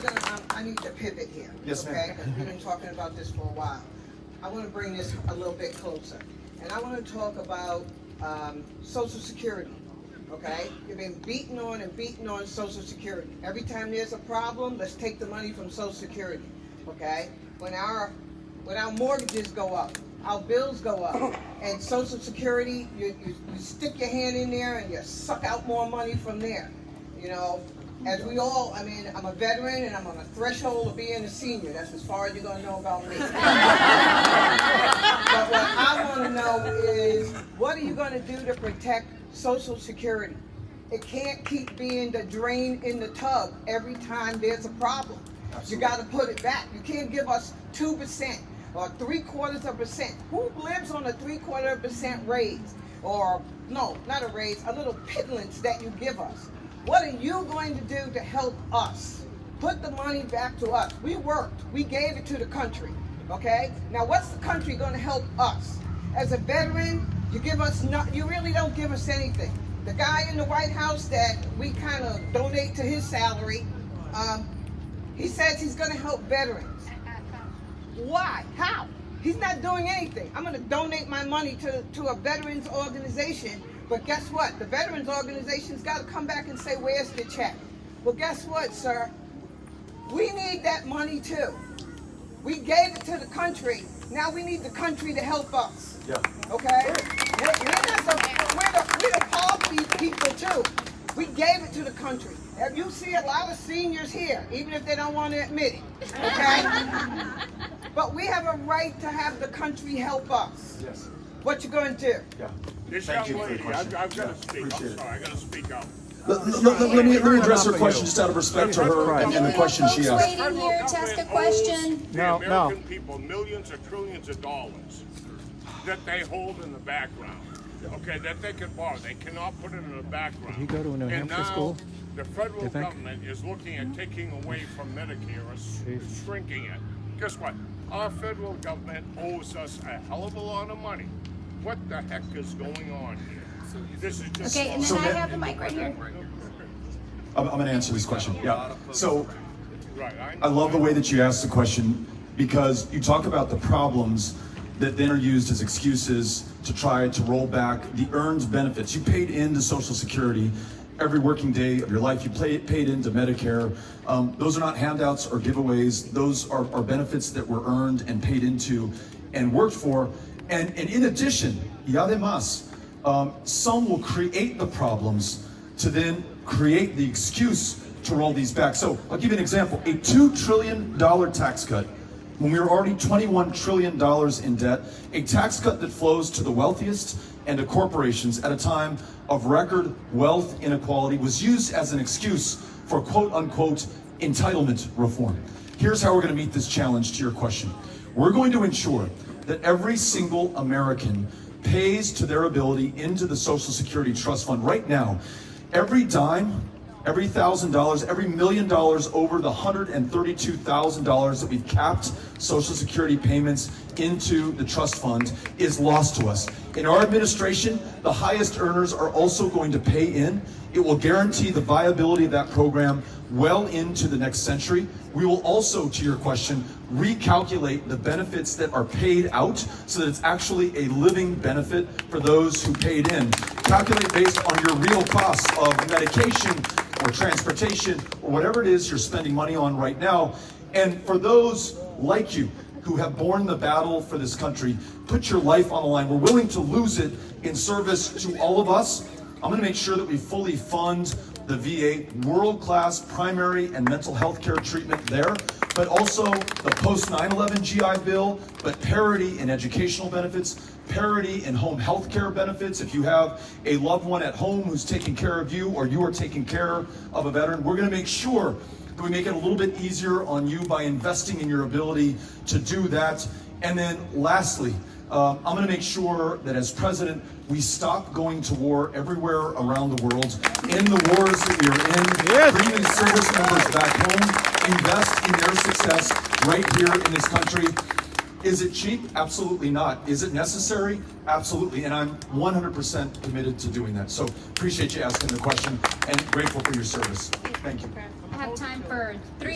I need to pivot here. Yes, ma'am. Okay, because we've been talking about this for a while. I want to bring this a little bit closer, and I want to talk about Social Security. Okay, you've been beating on Social Security. Every time there's a problem, let's take the money from Social Security. Okay, when our mortgages go up, our bills go up, and Social Security, you stick your hand in there and you suck out more money from there. You know, as we all, I mean, I'm a veteran and I'm on the threshold of being a senior. That's as far as you're going to know about me. But what I want to know is, what are you going to do to protect Social Security? It can't keep being the drain in the tub every time there's a problem. Absolutely. You got to put it back. You can't give us 2% or 0.75%. Who lives on a 0.75% raise? Or, no, not a raise, a little pittance that you give us. What are you going to do to help us? Put the money back to us. We worked. We gave it to the country. Okay? Now, what's the country going to help us? As a veteran, you really don't give us anything. The guy in the White House that we kind of donate to his salary, he says he's going to help veterans. Why? How? He's not doing anything. I'm going to donate my money to a veterans organization. But guess what? The veterans organization's got to come back and say, where's the check? Well, guess what, sir? We need that money too. We gave it to the country. Now we need the country to help us. Yeah. Okay? We're the policy people too. We gave it to the country. You see a lot of seniors here, even if they don't want to admit it. Okay? But we have a right to have the country help us. Yes. What you going to do? Yeah. This Thank young you for lady, the question. I've got to speak. I'm Appreciate sorry, I got to speak out. Let me address her question just out of respect to her and the question she asked. Waiting here to ask a question. The American people millions or trillions of dollars that they hold in the background. Okay, that they can borrow. They cannot put it in the background. Did he go to a New Hampshire school? The federal government is looking at taking away from Medicare or shrinking it. Guess what? Our federal government owes us a hell of a lot of money. What the heck is going on here? This is just Okay, and then I have the mic right here. I'm going to answer this question. Yeah. So right. I love the way that you asked the question, because you talk about the problems that then are used as excuses to try to roll back the earned benefits. You paid into Social Security every working day of your life. You paid into Medicare. Those are not handouts or giveaways. Those are benefits that were earned and paid into and worked for. And in addition, y además, some will create the problems to then create the excuse to roll these back. So I'll give you an example. A $2 trillion tax cut, when we were already $21 trillion in debt, a tax cut that flows to the wealthiest and to corporations at a time of record wealth inequality, was used as an excuse for quote unquote entitlement reform. Here's how we're going to meet this challenge to your question. We're going to ensure that every single American pays to their ability into the Social Security Trust Fund right now. Every dime, every $1,000, every $1 million over the $132,000 that we've capped Social Security payments into the trust fund is lost to us. In our administration, the highest earners are also going to pay in. It will guarantee the viability of that program well into the next century. We will also, to your question, recalculate the benefits that are paid out so that it's actually a living benefit for those who paid in. Calculate based on your real costs of medication or transportation or whatever it is you're spending money on right now. And for those like you who have borne the battle for this country, put your life on the line. We're willing to lose it in service to all of us. I'm going to make sure that we fully fund the VA, world-class primary and mental health care treatment there, but also the post-9/11 GI Bill, but parity in educational benefits, parity in home health care benefits. If you have a loved one at home who's taking care of you, or you are taking care of a veteran, we're going to make sure that we make it a little bit easier on you by investing in your ability to do that. And then lastly, I'm going to make sure that as president, we stop going to war everywhere around the world, in the wars that we are in, bring these service members back home, invest in their success right here in this country. Is it cheap? Absolutely not. Is it necessary? Absolutely. And I'm 100% committed to doing that. So appreciate you asking the question and grateful for your service. Thank you. I have time for 3 more.